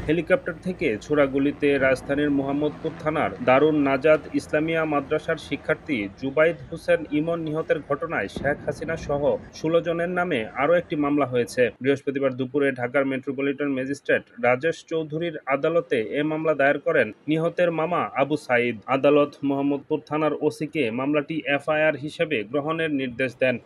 Helicopter থেকে ছোড়া গুলিতে রাজধানীর মোহাম্মদপুর থানার দারুন নাজাত ইসলামিয়া মাদ্রাসার শিক্ষার্থী জুবাইদ হোসেন ইমন নিহতের ঘটনায় শেখ হাসিনা সহ ১৬ জনের নামে আরও একটি মামলা হয়েছে। বৃহস্পতিবার দুপুরে ঢাকার মেট্রোপলিটন ম্যাজিস্ট্রেট রাজেশ চৌধুরীর আদালতে এ মামলা দায়ের করেন নিহতের মামা আবু সাঈদ। আদালত মোহাম্মদপুর থানার ওসিকে মামলাটি এফআইআর হিসেবে গ্রহণের নির্দেশ দেন।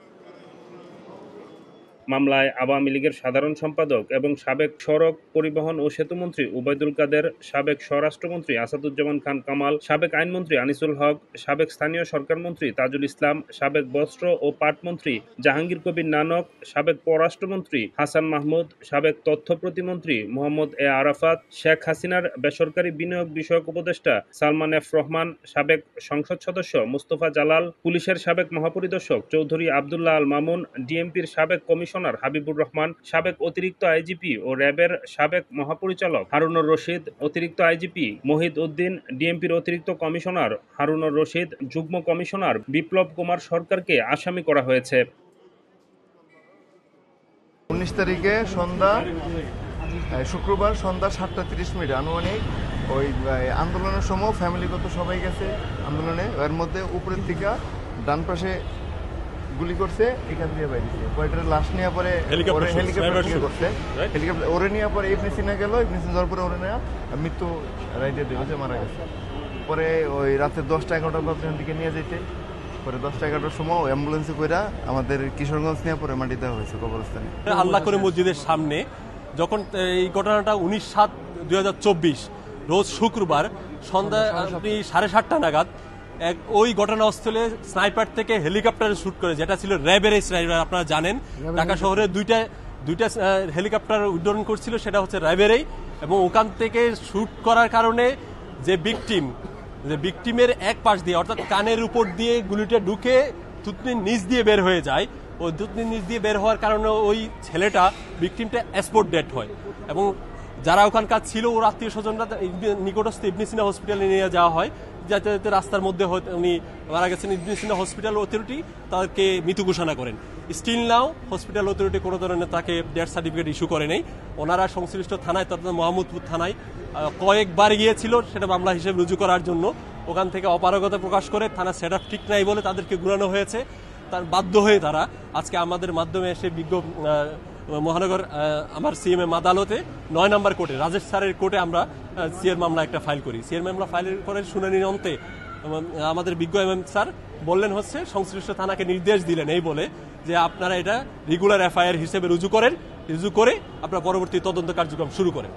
মামলায় আওয়ামী লীগের সাধারণ সম্পাদক এবং সাবেক সড়ক পরিবহন ও সেতুমন্ত্রী ওবায়দুল কাদের, সাবেক স্বরাষ্ট্রমন্ত্রী আসাদুজ্জামান খান কামাল, সাবেক আইনমন্ত্রী আনিসুল হক, সাবেক স্থানীয় সরকারমন্ত্রী তাজুল ইসলাম, সাবেক বস্ত্র ও পাটমন্ত্রী জাহাঙ্গীর কবির নানক, সাবেক পররাষ্ট্রমন্ত্রী হাসান মাহমুদ, সাবেক তথ্য প্রতিমন্ত্রী মোহাম্মদ এ আরাফাত, শেখ হাসিনার বেসরকারি বিনিয়োগ বিষয়ক উপদেষ্টা সালমান এফ রহমান, সাবেক সংসদ সদস্য মুস্তফা জালাল, পুলিশের সাবেক মহাপরিদর্শক চৌধুরী আবদুল্লাহ আল মামুন, ডিএমপির সাবেক কমিশনার হাবিবুর রহমান, সাবেক অতিরিক্ত আইজিপি ও র্যাবের সাবেক মহাপরিচালক হারুনুর রশিদ, অতিরিক্ত আইজিপি মহিদ উদ্দিন, ডিএমপির অতিরিক্ত কমিশনার হারুনুর রশিদ, যুগ্ম কমিশনার বিপ্লব কুমার সরকারকে আসামি করা হয়েছে। 19 তারিখে শুক্রবার সন্ধ্যা 7:30 আনুমানিক ওই আন্দোলনের সময় ফ্যামিলিগত সবাই গেছে আন্দোলনে। এর মধ্যে উপরের দিকে ডান পাশে গুলি করছে, এখান দিয়ে বাইরেছে কয়টার লাশ নিয়ে পরে হেলিকপ্টার করছে। হেলিকপ্টার ওরে নিয়ে পরে ইবনে সিনা গেল, ইবনে সিনা যাওয়ার পরে ওরে নেওয়া মৃত্যু রাইতে দিয়েছে, মারা গেছে। পরে ওই রাতে 10টা-11টা বাজে দিকে নিয়ে যেতে, পরে 10টা-11টার সময় অ্যাম্বুলেন্সে করে আমাদের কিশোরগঞ্জ নিয়ে পরে মাটি দেওয়া হয়েছে কবরস্থানে। আল্লাহ করে মসজিদের সামনে যখন এই ঘটনাটা 19/7/2024 রোজ শুক্রবার সন্ধ্যা 7:30 নাগাদ ওই ঘটনাস্থলে স্নাইপার থেকে হেলিকপ্টারে শুট করে, যেটা ছিল র্যাবের স্নাইপার। আপনারা জানেন ঢাকা শহরে দুইটা হেলিকপ্টার উড্ডয়ন করছিল, সেটা হচ্ছে র্যাবেরই। এবং ওখান থেকে শুট করার কারণে যে ভিকটিমের এক পাশ দিয়ে অর্থাৎ কানের উপর দিয়ে গুলিটা ঢুকে থুতনির নিচ দিয়ে বের হয়ে যায়। ওই থুতনির নিচ দিয়ে বের হওয়ার কারণে ওই ছেলেটা ভিকটিমটা স্পট ডেড হয়। এবং যারা ওখানকার ছিল ওর আত্মীয় স্বজনরা নিকটস্থ ইবনে সিনা হসপিটালে নিয়ে যাওয়া হয়, যাতে রাস্তার মধ্যে উনি মারা গেছেন। ইবনে সিনা হসপিটাল অথরিটি তাকে মৃত ঘোষণা করেন। স্টিল নাও হসপিটাল অথরিটি কোনো ধরনের তাকে ডেথ সার্টিফিকেট ইস্যু করে নেই। ওনারা সংশ্লিষ্ট থানায় তথা মোহাম্মদপুর থানায় কয়েকবার গিয়েছিল সেটা মামলা হিসেবে রুজু করার জন্য। ওখান থেকে অপারগতা প্রকাশ করে থানা সেট আপ ঠিক নাই বলে তাদেরকে ঘুরানো হয়েছে। তার বাধ্য হয়ে তারা আজকে আমাদের মাধ্যমে এসে মহানগর আমার সিএমএম আদালতে 9 নম্বর কোর্টে রাজেশ স্যারের কোর্টে আমরা সিএর মামলা একটা ফাইল করি। সিএর মামলা ফাইলের করে শুনানির অন্তে আমাদের বিজ্ঞ এমএম স্যার বললেন হচ্ছে সংশ্লিষ্ট থানাকে নির্দেশ দিলেন এই বলে যে আপনারা এটা রেগুলার এফআইআর হিসেবে রুজু করে আপনারা পরবর্তী তদন্ত কার্যক্রম শুরু করেন।